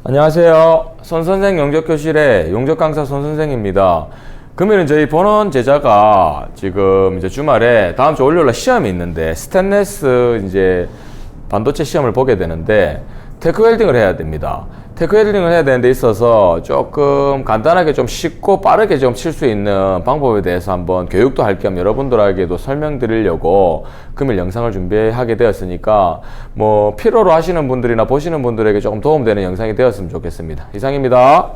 안녕하세요. 손선생 용접교실의 용접강사 손선생입니다. 금일은 저희 본원 제자가 지금 이제 주말에 다음 주 월요일날 시험이 있는데 스테인리스 이제 반도체 시험을 보게 되는데 테크 웰딩을 해야 됩니다. 테크 웰딩을 해야 되는 데 있어서 조금 간단하게 좀 쉽고 빠르게 좀 칠 수 있는 방법에 대해서 한번 교육도 할 겸 여러분들에게도 설명드리려고 금일 영상을 준비하게 되었으니까 뭐 필요로 하시는 분들이나 보시는 분들에게 조금 도움되는 영상이 되었으면 좋겠습니다. 이상입니다.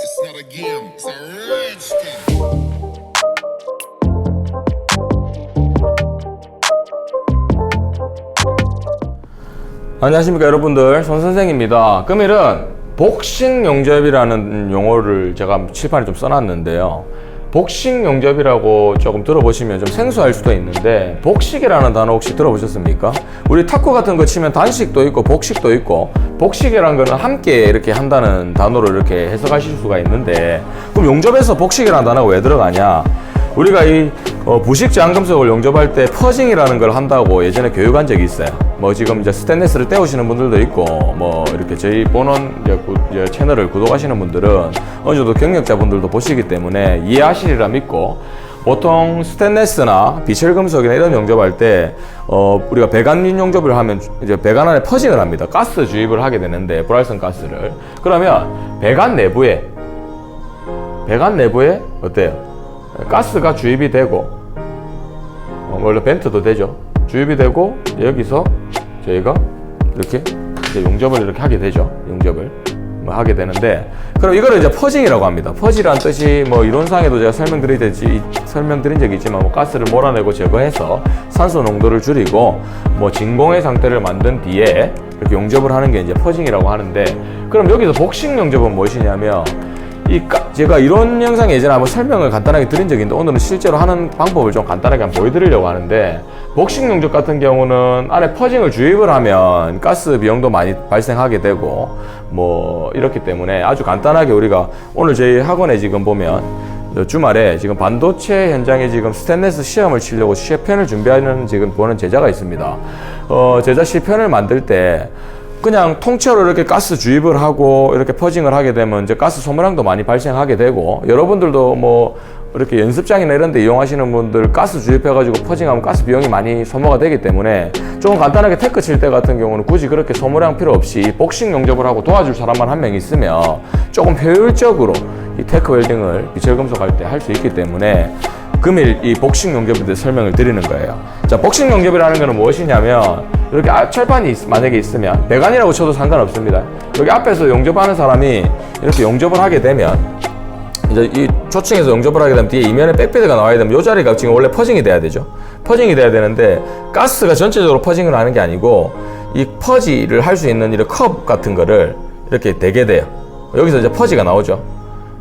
It's not a game, it's a rich thing. 안녕하십니까 여러분들, 손선생입니다. 금일은 복식 용접이라는 용어를 제가 칠판에 좀 써놨는데요. 복식 용접이라고 조금 들어보시면 좀 생소할 수도 있는데, 복식이라는 단어 혹시 들어보셨습니까? 우리 탁구 같은 거 치면 단식도 있고 복식도 있고, 복식이라는 거는 함께 이렇게 한다는 단어로 이렇게 해석하실 수가 있는데, 그럼 용접에서 복식이라는 단어가 왜 들어가냐? 우리가 이 부식 제한금속을 용접할 때 퍼징이라는 걸 한다고 예전에 교육한 적이 있어요. 뭐 지금 이제 스테인리스를 떼우시는 분들도 있고, 뭐 이렇게 저희 본원 이제 채널을 구독하시는 분들은 어느 정도 경력자분들도 보시기 때문에 이해하시리라 믿고, 보통 스테인리스나 비철금속이나 이런 용접할 때 우리가 배관 용접을 하면 이제 배관 안에 퍼징을 합니다. 가스 주입을 하게 되는데, 불활성 가스를. 그러면 배관 내부에 어때요? 가스가 주입이 되고, 원래 벤트도 되죠. 주입이 되고, 여기서 저희가 이렇게 이제 용접을 이렇게 하게 되죠. 용접을 하게 되는데, 그럼 이거를 이제 퍼징이라고 합니다. 퍼지라는 뜻이 뭐 이론상에도 제가 설명드린 적이 있지만, 뭐 가스를 몰아내고 제거해서 산소 농도를 줄이고 뭐 진공의 상태를 만든 뒤에 이렇게 용접을 하는 게 이제 퍼징이라고 하는데, 그럼 여기서 복식 용접은 무엇이냐면, 제가 이런 영상 예전에 한번 설명을 간단하게 드린 적이 있는데, 오늘은 실제로 하는 방법을 좀 간단하게 한번 보여드리려고 하는데, 복식 용접 같은 경우는 안에 퍼징을 주입을 하면 가스 비용도 많이 발생하게 되고 뭐 이렇기 때문에 아주 간단하게 우리가 오늘 저희 학원에 지금 보면 주말에 지금 반도체 현장에 지금 스테인리스 시험을 치려고 시편을 준비하는 지금 보는 제자가 있습니다. 제자 시편을 만들 때 그냥 통째로 이렇게 가스 주입을 하고 이렇게 퍼징을 하게 되면 이제 가스 소모량도 많이 발생하게 되고, 여러분들도 뭐 이렇게 연습장이나 이런 데 이용하시는 분들 가스 주입해가지고 퍼징하면 가스 비용이 많이 소모가 되기 때문에, 좀 간단하게 테크 칠 때 같은 경우는 굳이 그렇게 소모량 필요 없이 복식 용접을 하고 도와줄 사람만 한 명 있으면 조금 효율적으로 이 테크 웰딩을 비철금속 할 때 할 수 있기 때문에 금일 이 복식 용접에 대해 설명을 드리는 거예요. 자, 복식 용접이라는 것은 무엇이냐면, 이렇게 철판이 만약에 있으면 배관이라고 쳐도 상관없습니다. 여기 앞에서 용접하는 사람이 이렇게 용접을 하게 되면, 이제 이 초층에서 용접을 하게 되면 뒤에 이면에 백패드가 나와야 되면 이 자리가 지금 원래 퍼징이 돼야 되죠. 퍼징이 돼야 되는데, 가스가 전체적으로 퍼징을 하는 게 아니고 이 퍼지를 할 수 있는 이런 컵 같은 거를 이렇게 대게 돼요. 여기서 이제 퍼지가 나오죠.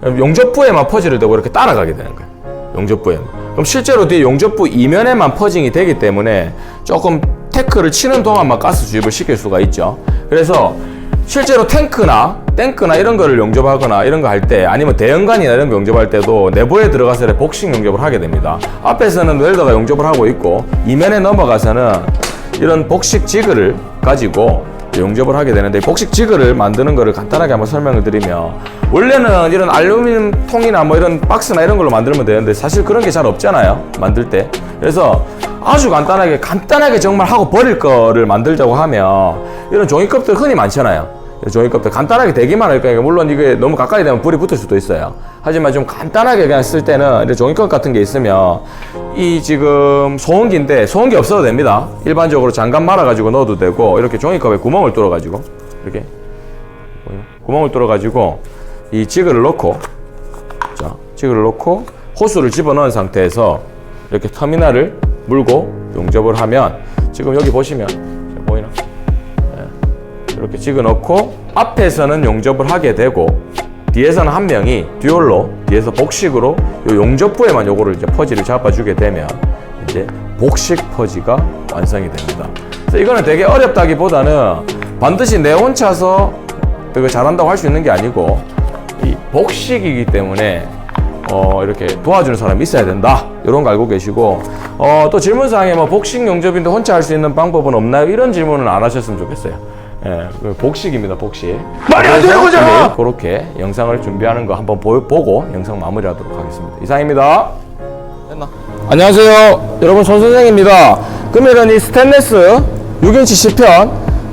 용접부에만 퍼지를 대고 이렇게 따라가게 되는 거예요. 용접부에만. 그럼 실제로 뒤에 용접부 이면에만 퍼징이 되기 때문에 조금 테크를 치는 동안만 가스 주입을 시킬 수가 있죠. 그래서 실제로 탱크나 이런 거를 용접하거나 이런 거 할 때, 아니면 대형관이나 이런 거 용접할 때도 내부에 들어가서 복식 용접을 하게 됩니다. 앞에서는 웰더가 용접을 하고 있고, 이면에 넘어가서는 이런 복식 지그를 가지고 용접을 하게 되는데, 복식 지그를 만드는 거를 간단하게 한번 설명을 드리면, 원래는 이런 알루미늄 통이나 뭐 이런 박스나 이런 걸로 만들면 되는데 사실 그런 게 잘 없잖아요, 만들 때. 그래서 아주 간단하게 정말 하고 버릴 거를 만들자고 하면, 이런 종이컵들 흔히 많잖아요. 종이컵들 간단하게 되기만 할 거니까, 물론 이게 너무 가까이 되면 불이 붙을 수도 있어요. 하지만 좀 간단하게 그냥 쓸 때는 이런 종이컵 같은 게 있으면, 이 지금 소음기인데 소음기 없어도 됩니다. 일반적으로 장갑 말아가지고 넣어도 되고, 이렇게 종이컵에 구멍을 뚫어가지고 이렇게 구멍을 뚫어가지고 이 지그를 넣고, 자, 지그를 넣고 호스를 집어넣은 상태에서 이렇게 터미널을 물고 용접을 하면, 지금 여기 보시면 보이나? 이렇게 찍어 넣고 앞에서는 용접을 하게 되고, 뒤에서는 한 명이 듀얼로 뒤에서 복식으로 요 용접부에만 요거를 이제 퍼지를 잡아주게 되면 이제 복식 퍼지가 완성이 됩니다. 그래서 이거는 되게 어렵다기보다는 반드시 내 혼자서 그거 잘한다고 할 수 있는 게 아니고 이 복식이기 때문에 이렇게 도와주는 사람이 있어야 된다. 이런 거 알고 계시고 또 질문사항에 뭐 복식 용접인데 혼자 할 수 있는 방법은 없나요? 이런 질문은 안 하셨으면 좋겠어요. 예, 복식입니다. 복식. 말이 안 되는 거잖아. 그렇게 영상을 준비하는 거 한번 보고 영상 마무리하도록 하겠습니다. 이상입니다. 됐나? 안녕하세요. 여러분 손선생입니다. 금요일은 이 스테인리스 6인치 C편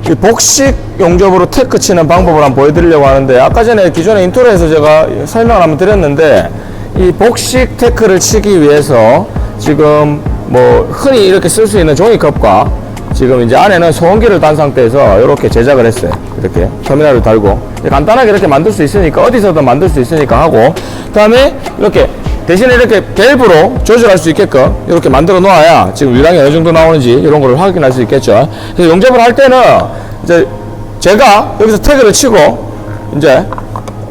이 복식 용접으로 테크 치는 방법을 한번 보여드리려고 하는데 아까 전에 기존에 인트로에서 제가 설명을 한번 드렸는데 이 복식 테크를 치기 위해서 지금 뭐 흔히 이렇게 쓸 수 있는 종이컵과 지금 이제 안에는 소음기를 단 상태에서 이렇게 제작을 했어요. 이렇게 터미널을 달고 간단하게 이렇게 만들 수 있으니까 어디서든 만들 수 있으니까 하고 그다음에 이렇게 대신에 이렇게 밸브로 조절할 수 있게끔 이렇게 만들어 놓아야 지금 유량이 어느 정도 나오는지 이런 걸 확인할 수 있겠죠. 그래서 용접을 할 때는 이제 제가 여기서 태그를 치고 이제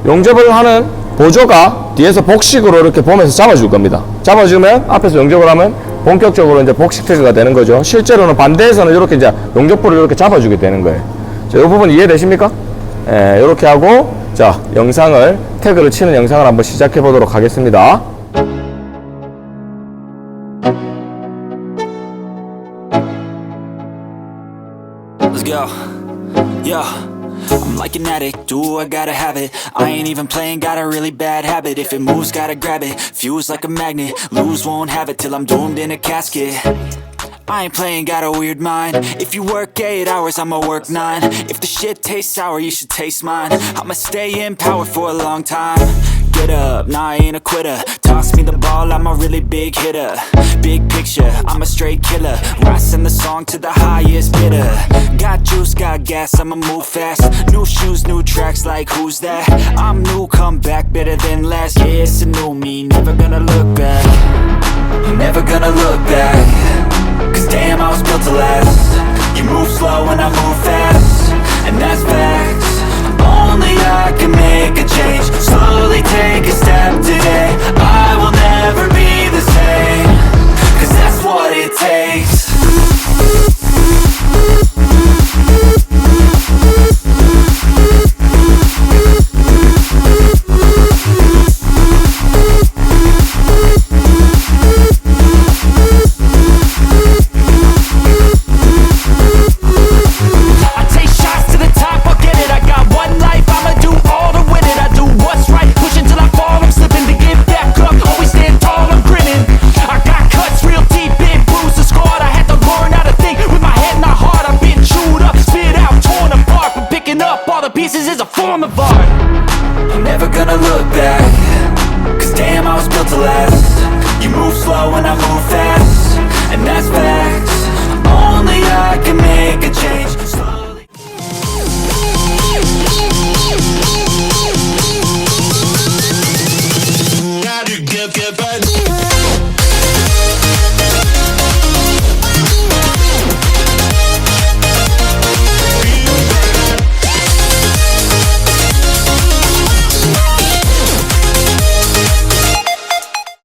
용접을 하는 보조가 뒤에서 복식으로 이렇게 보면서 잡아줄 겁니다. 잡아주면 앞에서 용접을 하면 본격적으로 이제 복식 태그가 되는 거죠. 실제로는 반대에서는 이렇게 이제 용접부를 이렇게 잡아주게 되는 거예요. 자, 이 부분 이해되십니까? 예, 이렇게 하고 자, 영상을 태그를 치는 영상을 한번 시작해 보도록 하겠습니다. Let's go. Yo, I'm like an addict, do I gotta have it. I ain't even playing, got a really bad habit. If it moves, gotta grab it. Fuse like a magnet, lose, won't have it till I'm doomed in a casket. I ain't playing, got a weird mind. If you work 8 hours, I'ma work 9. If the shit tastes sour, you should taste mine. I'ma stay in power for a long time. Get up, nah, I ain't a quitter. Toss me the ball, I'm a really big hitter. Big picture, I'm a straight killer. Rising the song to the highest bidder. Got juice, got gas, I'ma move fast. New shoes, new tracks, like who's that? I'm new, come back, better than last. Yeah, it's a new me, never gonna look back. Never gonna look back. Cause damn, I was built to last. You move slow and I move fast, and that's facts. Only I can make a change. Slowly take a step today.